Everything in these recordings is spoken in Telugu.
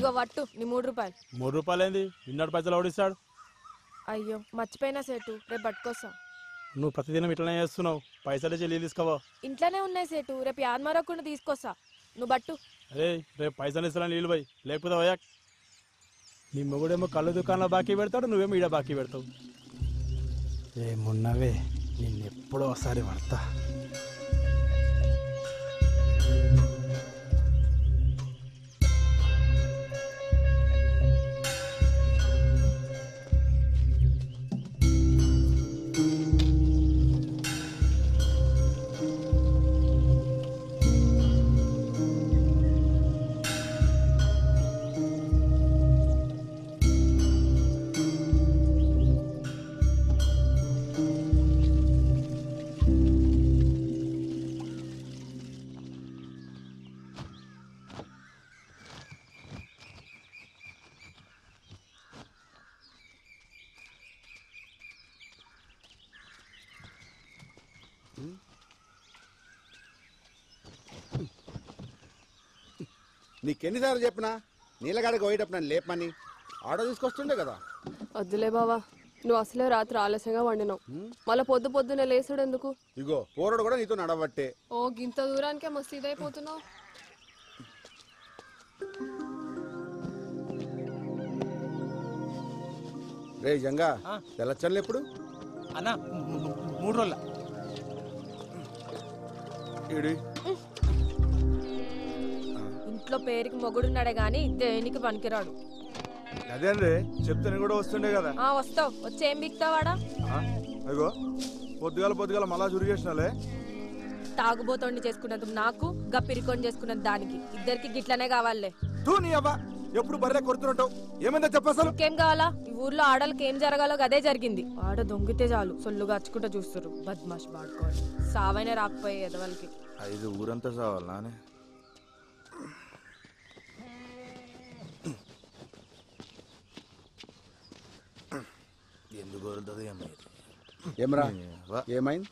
ఇగో వట్టు నీ 3 రూపాయలు. 3 రూపాయలు ఏంది? ఇన్నడు పైసలు ఓడిస్తాడు. అయ్యో మర్చిపోయినా సేటు, రేపు పట్టుకొస్తా. నువ్వు ప్రతిదినం ఇట్లనే చేస్తున్నావు. పైసలు చెల్లి తీసుకోవా? ఇంట్లోనే ఉన్నాయి సేటు, రేపు యాదమరకుండా తీసుకొస్తా. నువ్వు బట్టు. అరే రేపు పైసలు ఇస్తాను నీళ్ళు పోయి, లేకపోతే పోయా. నీ మొగుడేమో కళ్ళు దుకాణంలో బాకీ పెడతాడు, నువ్వేమో ఈడ బాకీ పెడతావు. ఏమున్నవే నిన్నెప్పుడో ఒకసారి పడతా. నీకెన్నిసార్లు చెప్పినా నీళ్ళగాడికి పోయేటప్పుడు నన్ను లేపమని ఆటో తీసుకొస్తుండే కదా. వద్దులే బావా, నువ్వు అసలే రాత్రి ఆలస్యంగా వండినావు, మళ్ళీ పొద్దున్నే లేసుడు ఎందుకు? ఇగో పోరడు కూడా నీతో నడవట్టే. ఓ గింత దూరానికే మస్తు ఇదైపోతున్నావు. రే జంగా తెల్లచ్చర్లు ఎప్పుడు అన్నా? 3 రోజుల. ఇంట్లో పేరుకి మొగుడున్నాడే గాని దేనికి పనికిరాడు. అదే అండి చెప్తే కూడా వస్తుండే కదా. వస్తావు, వచ్చి ఏం బిక్తావాడా? అయ్యో పొద్దుగాల మళ్ళా చురిగేసినాలే. తాగుబోతోండి చేసుకున్నందుకు నాకు, గప్పిరికొని చేసుకున్నది దానికి, ఇద్దరికి గిట్లనే కావాలే. తూ నీ అబ్బా ఎప్పుడు బర్రె కొడుతుంటావు. ఏమైందో చెప్పసలు. ఇంకేం కావాలా? ఈ ఊర్లో ఆడలకి ఏం జరగాలో అదే జరిగింది. ఆడ దొంగితే చాలు సొల్లుగా అచ్చుకుంటూ చూస్తారు. బద్మాష్ బాడుకోవాలి. సావైనా రాకపోయే ఎదవలకి. 5 ఊరంతా సావాలి నానే. ఎందుకు వదులుతుంది ఏమరా? ఏమైంది?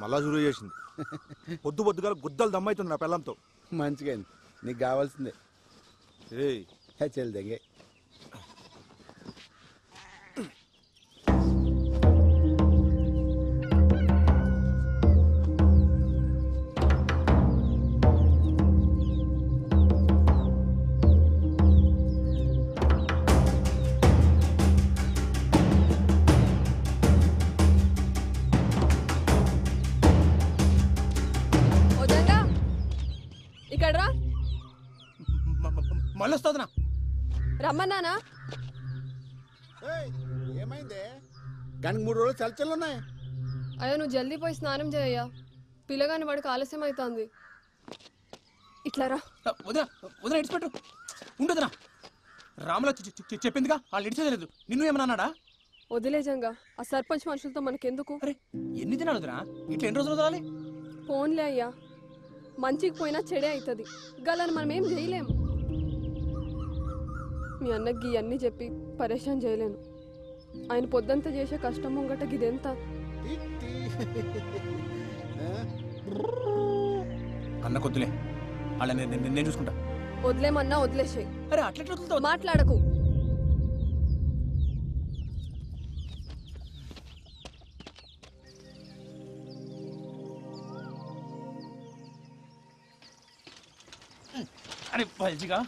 మళ్ళా చురుగు చేసింది. పొద్దుగాల గుద్దలు దమ్మైతుంది నా పిల్లంతో. మంచిగా నీకు కావాల్సిందే. చెల్లి దగ్గర ఇక్కడ రా. మళ్ళీ వస్తుందినా? రమ్మన్నానా? ఏమైందే? కానీ 3 రోజులు చల్చలున్నాయి. అయ్యో నువ్వు జల్దీ పోయి స్నానం చేయయ్యా, పిల్లగాని వాడికి ఆలస్యం అవుతుంది. ఇట్లా రా. వదిన ఇడిచిపెట్టు. ఉండదునా? రాముల చెప్పిందిగా వాళ్ళు ఇడిచేయలేదు. నిన్ను ఏమన్నా అన్నాడా? వదిలేజంగా ఆ సర్పంచ్ మనుషులతో మనకెందుకు? అరే ఎన్ని దినాలు వదినా? ఇట్లా ఎన్ని రోజులు వదలాలి? ఫోన్లే అయ్యా, మంచికి పోయినా చెడే అవుతుంది. గలని మనం ఏం చేయలేము. మీ అన్నకి ఇవన్నీ చెప్పి పరేషాన్ చేయలేను. ఆయన పొద్దంతా చేసే కష్టం ముంగట గిదెంత? అన్న కొద్దులే, అలా నేను చూసుకుంటా. వదిలేమన్నా వదిలేసాయి. అరే అట్లా మాట్లాడకు. అరే పల్చిగా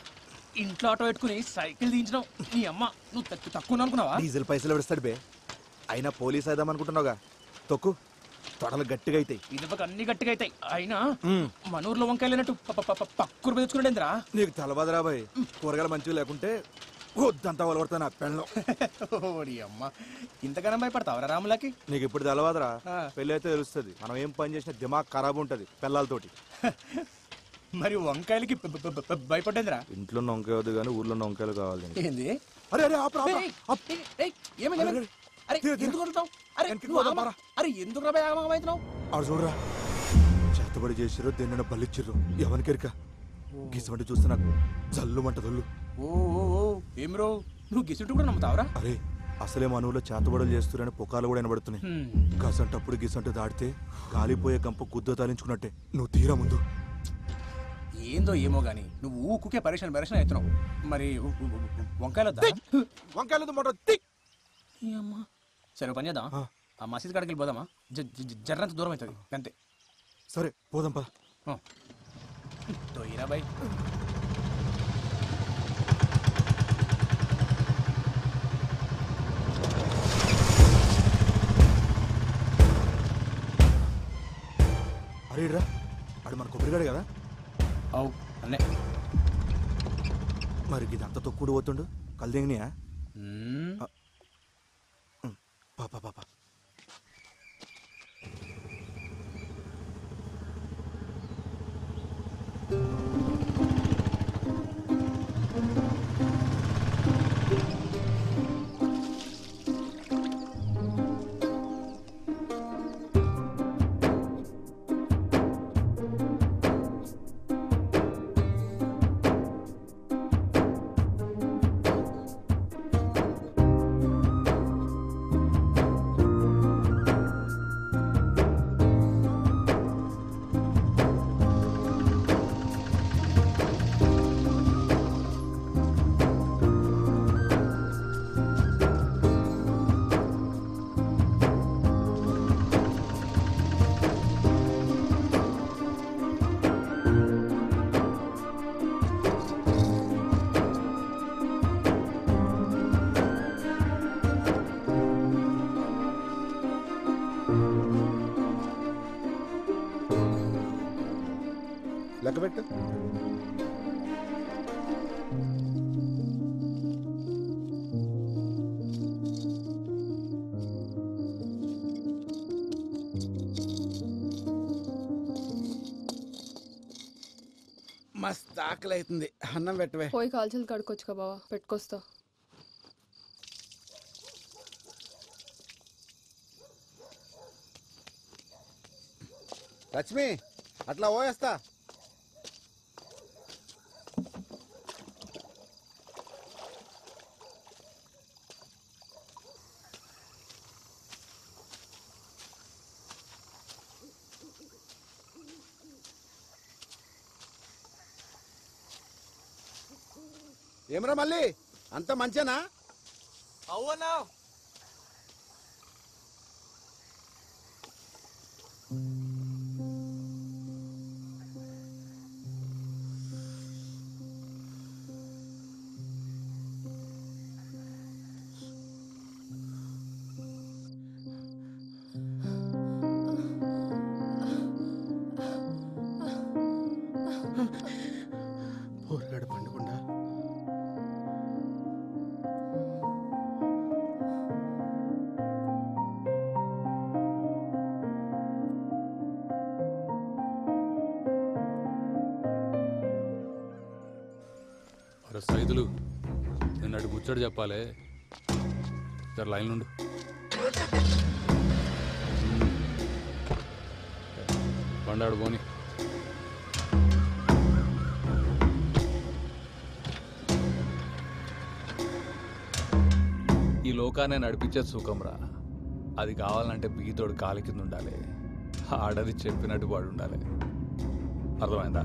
ఇంట్లో ఆటో పెట్టుకుని సైకిల్ దించడం నీ అమ్మ. నువ్వు తక్కువ అనుకున్నావా? డీజిల్ పైసలు పెడతాడు బే. అయినా పోలీస్ అయిదాం అనుకుంటున్నావుగా. తొక్కు, తొడలు గట్టిగా అవుతాయి. ఇదొక అన్ని గట్టిగా అవుతాయి. అయినా మన ఊర్లో వంకాయలేనట్టు పక్కూరు తెచ్చుకున్నాడేంద్రా? నీకు తెలవదురా బాయ్. కూరగాయలు మంచిగా లేకుంటే వద్దంతా వలవడతా నా పెళ్ళం. ఓడి అమ్మ, ఇంతగానం భయపడతావరా రాములకి? నీకు ఇప్పుడు తెలవదురా, పెళ్ళి అయితే తెలుస్తుంది. మనం ఏం పని చేసినా దిమాగ్ ఖరాబ్ ఉంటది పిల్లలతోటి. మరి వంకాయలకి భయపడేంద్రా? ఇంట్లో వంకాయ వద్దు కానీ ఊర్లో వంకాయలు కావాలి. ఏంది? అరే అరే ఎందుకు అవుతున్నావు? ఆడు చూడరా, చేతబడి చేసిరో దేన్న బలిచ్చిర్రు ఎవరికెరిక. గీసమంటే చూస్తే నాకు జల్లు మంట దొల్లు. ఏం రో నువ్వు గిసుంటు కూడా నమ్ముతావరా? అరే అసలే మనవులో చేతబడులు చేస్తురని పుకాలు కూడా వినబడుతున్నాయి. గసంటప్పుడు గిసంట దాడితే గాలిపోయే గంప గుద్ద తాలించుకున్నట్టే. నువ్వు తీరా ముందు. ఏందో ఏమో గానీ నువ్వు ఊకుకే పరేషన్ అవుతున్నావు. మరి వంకాయలు వద్దా? వంకాయలు మొట్ట తిక్. ఈ అమ్మా. సరే పని చేద్దాం, ఆ మసీద్ కాడికి వెళ్ళిపోదామా? జర్రంత దూరం అవుతుంది అంతే. సరే పోదాం పద. తోయిరా బాయ్. అరే రా, ఆడు మన కొబ్బరిగాడు కదా. అవు అన్నే. మరి ఇదంతా తొక్కుడు పోతుండు కల్దింగినియా? పాపా పాపా లెక్కబెట్టు. మస్తు ఆకలి అవుతుంది, అన్నం పెట్టవే. పోయి కాల్చలు కడుక్కొచ్చుకో బావా, పెట్టుకొస్తా. లక్ష్మి అట్లా పోయేస్తా. ఏమరా మళ్ళీ అంత మంచేనా? అవునా. పోరగాడు పండుకుండా సైదులు నేను అటు ముచ్చడు చెప్పాలి, జర లైన్ నుండు. బండాడు పోని. ఈ లోకాన్ని నడిపించే సుఖంరా, అది కావాలంటే బిగితోడు కాలి కింద ఉండాలి, ఆడది చెప్పినట్టు వాడు ఉండాలి. అర్థమైందా?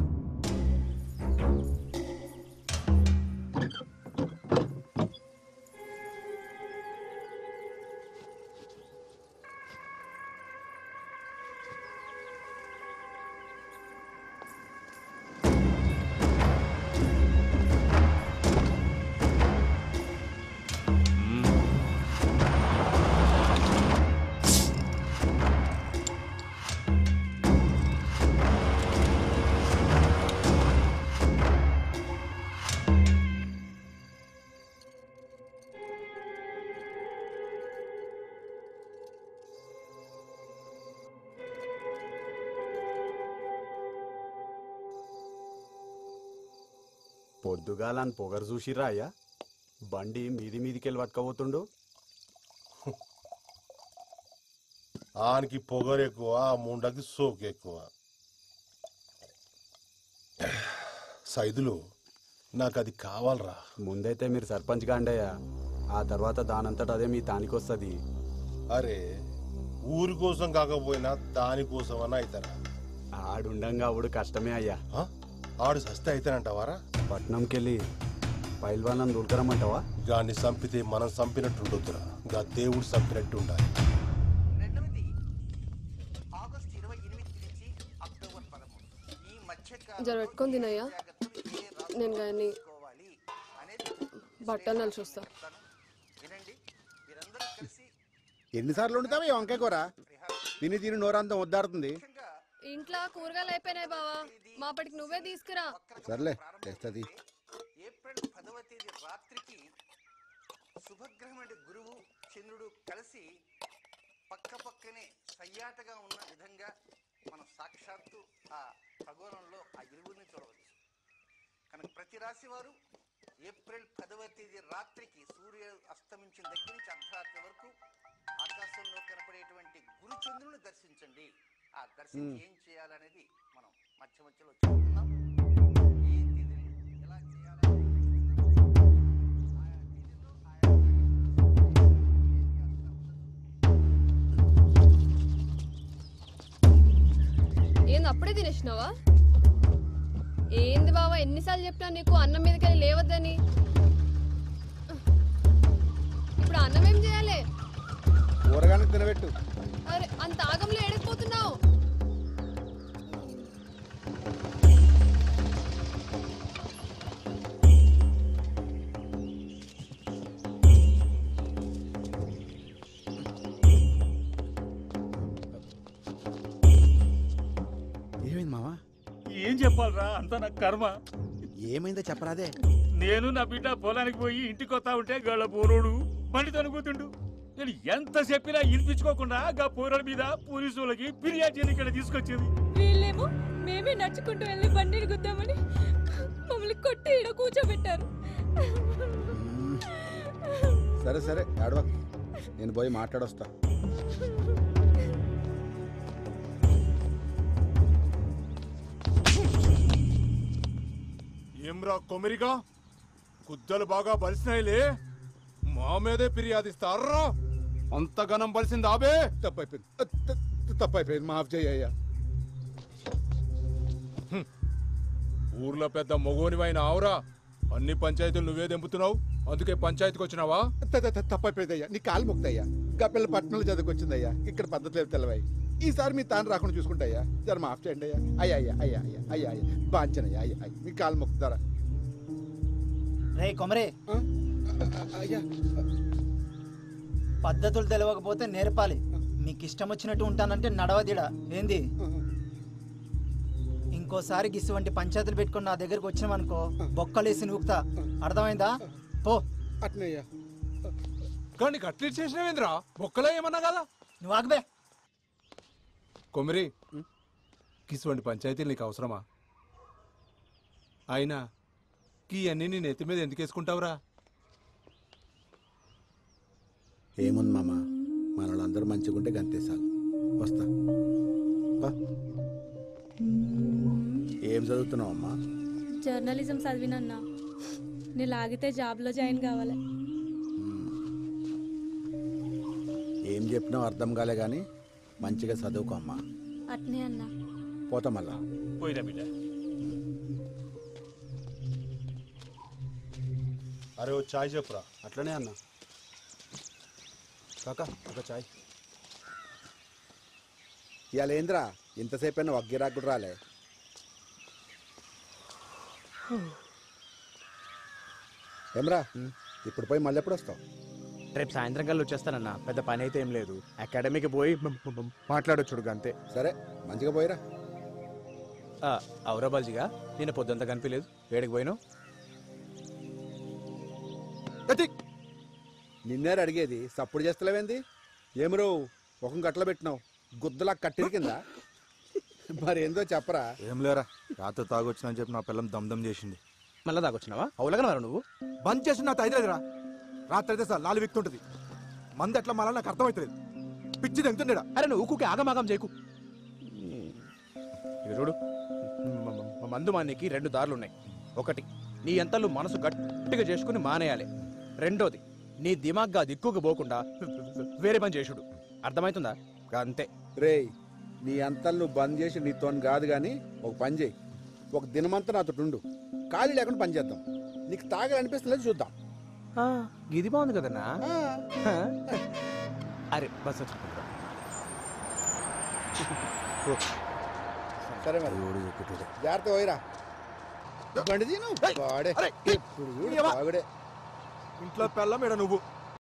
పొద్దుగాలని పొగరు చూసిరా అయ్యా? బండి మీదికెళ్ళి పట్టుకపోతుండు. ఆనికి పొగరు ఎక్కువ, ఆ ముండకి సోకు ఎక్కువ. సైదులు నాకు అది కావాలరా. ముందైతే మీరు సర్పంచ్ గాండయ్యా, ఆ తర్వాత దానంతట అదే మీ తానికొస్తుంది. అరే ఊరి కోసం కాకపోయినా దానికోసం అని అవుతారా? ఆడుండంగా ఆవిడ కష్టమే అయ్యా. ఆడు సస్తే అయితేనంటావారా? పట్నంకి వెళ్ళి పైల్వానం దూరకరమ్మంటావా? గాన్ని చంపితే మనం చంపినట్టుండొద్దురా, గా దేవుడు చంపినట్టు ఉండాలి. జర పెట్టుకొని తినయ్యా, నేను కానీ బట్టలు నలిసి వస్తా. ఎన్నిసార్లు వండుతావా ఈ వంకాయ కూర? తిని తిని నోరంతా వద్దాడుతుంది. ఇంట్లో కూరగాయలు అయిపోయినాయి బావా, మాపటికి నువ్వే తీసుకురా. సర్లే తెస్తుంది. ఏప్రిల్ 10వ తేదీ రాత్రికి శుభగ్రహం గురువు చంద్రుడు కలిసి పక్కపక్కనే సయ్యాటగా ఉన్న విధంగా మనం సాక్షాత్తు ఆ ఖగోళంలో ఆ ఇరువుని చూడవచ్చు. కనుక ప్రతి రాశి వారు ఏప్రిల్ 10వ తేదీ రాత్రికి సూర్య అస్తమించిన దగ్గర నుంచి అర్ధరాత్రి వరకు ఆకాశంలో కనపడేటువంటి గురు చంద్రుని దర్శించండి. ఆ దర్శించి ఏం చేయాలనేది మనం మధ్య మధ్యలో చూస్తున్నాం. ఏ తేదీని ఎలా చేయాలి, ఏంది అప్పుడే తినేసినావా? ఏంది బావా, ఎన్నిసార్లు చెప్పినా నీకు అన్నం మీదకెళ్ళి లేవద్దని. ఇప్పుడు అన్నం ఏం చేయాలి? కూరగాయలకు తినబెట్టు. అరే అంత ఆగంలో ఏడకపోతున్నావు? ఏమైంది మావా? ఏం చెప్పాలరా, అంతా నా కర్మ. ఏమైందో చెప్పరాదే. నేను నా బిడ్డ పొలానికి పోయి ఇంటికి వస్తా ఉంటే గళ్ళ పోరోడు బండి తనుకుతుండు. నేను ఎంత చెప్పినా వినిపించుకోకుండా గా పోరల మీద పోలీసులకి ఫిర్యాదు చేయని ఇక్కడ తీసుకొచ్చింది. వీళ్ళేమో మేమే నడుచుకుంటూ వెళ్ళి బండిని గుద్దామని మమ్మల్ని కొట్టి ఈడ కూర్చోబెట్టారు. సరే సరే ఆడవా, నేను పోయి మాట్లాడొస్తా. ఏమ్రా కొమిరిగా, కుద్దలు బాగా బలిసినాయిలే, మా మీదే ఫిర్యాదిస్తారా? అంత గనం బలిసింది ఆబే. తప్పైపోయింది, మాఫ్ చేయ్యా. ఊర్లో పెద్ద మొగోనివైన ఆవురా, అన్ని పంచాయతీలు నువ్వే దెంపుతున్నావు, అందుకే పంచాయతీకి వచ్చినావా? తప్పైపోయిందయ్యా, నీ కాలు మొక్తయ్యా. గా పిల్ల పట్టణంలో చదువుకొచ్చిందయ్యా, ఇక్కడ పద్ధతి లేదు తెలవాయి. ఈసారి మీ తాను రాకుండా చూసుకుంటాయ్యా, జర మాఫ్ చేయండి అయ్యా. అయ్యా అయ్యా అయ్యా అయ్యా అయ్యా అయ్యా బాంచనయ్యా, అయ్యా అయ్యా మీ కాలు మొక్కుతారా? రే కొమరే, అయ్యా పద్ధతులు తెలియకపోతే నేర్పాలి. మీకు ఇష్టం వచ్చినట్టు ఉంటానంటే నడవదిడా ఏంది? ఇంకోసారి గిసువంటి పంచాయతీలు పెట్టుకుని నా దగ్గరకు వచ్చినామనుకో బొక్కలేసి నూకుతా, అర్థమైందా? పో. అట్నయ్యా. కానీ అట్లీట్ చేసినవేంద్రా, బొక్కలో ఏమన్నా కదా? నువ్వు ఆగబే. కొమిరి, కిసువంటి పంచాయతీలు నీకు అవసరమా? అయినా కీ అన్నీ నీ నెత్తి మీద ఎందుకు వేసుకుంటావురా? ఏముంది మామ, మన వాళ్ళందరూ మంచిగుంటే గంతేసాలు. వస్తా. ఏం చదువుతున్నావు అమ్మా? జర్నలిజం చదివినన్నా, నేను లాగితే జాబ్లో జాయిన్ కావాలి. ఏం చెప్పినావు అర్థం కాలే కానీ మంచిగా చదువుకో అమ్మా. అట్నే అన్నా. పోతా మళ్ళా. పోయినా బిడ్డ. అరే ఓ చాయ్ చెప్పురా. అట్లనే అన్న. కాకా ఒక చాయ్. ఇవాళ ఏంద్రా ఇంతసేపు అయినా వగ్గిరాకు కూడా రాలే? ఏమ్రా ఇప్పుడు పోయి మళ్ళీ ఎప్పుడు వస్తావు? రేపు సాయంత్రం కల్లా వచ్చేస్తానన్న, పెద్ద పని అయితే ఏం లేదు. అకాడమీకి పోయి మాట్లాడొచ్చుడు అంతే. సరే మంచిగా పోయిరా. అవురా బాల్జీగా, నేను పొద్దుంతా కనిపించలేదు, ఏడికి పోయినావు? నిన్నేరు అడిగేది, సప్పుడు చేస్తలేవేంది? ఏమరో ఒక గట్ల పెట్టినావు, గుద్దలా కట్టిరి కింద. మరేందో చెప్పరా. ఏం లేరా, రాత్రి తాగొచ్చినని చెప్పి నా పిల్లం దమ్దమ్ చేసింది. మళ్ళా తాగొచ్చినావా? అవులగా నువ్వు బంద్ చేసి నా తైదలేదురా. రాత్రి అయితే సార్ లాలి విక్తుంటది, మంది ఎట్లా మళ్ళీ నాకు అర్థమవుతుంది. పిచ్చి తెంగుతుండేడా. అరే నువ్వు ఊకుకి ఆగమాగం చేయకు. చూడు, మందు మానేకి 2 దారులు ఉన్నాయి. ఒకటి, నీ ఎంతలు మనసు గట్టిగా చేసుకుని మానేయాలి. రెండోది, నీ దిమాగ్గా దిక్కుకు పోకుండా వేరే పని చేసుడు. అర్థమవుతుందా? అంతే. రేయ్, నీ అంతలు నువ్వు బంద్ చేసి నీతో కాదు కానీ ఒక పని చేయి. ఒక దినమంతా నాతో ఉండు, ఖాళీ లేకుండా పని చేద్దాం. నీకు తాగాలనిపిస్తుంది చూద్దాం. ఇది బాగుంది కదన్నా. అరే బస్ సరే మరి జాగ్రత్త పోయిరా. బండి తీను వాడే ఎప్పుడు చూడు వాగుడే. ఇంట్లో పెళ్ళ మేడ నువ్వు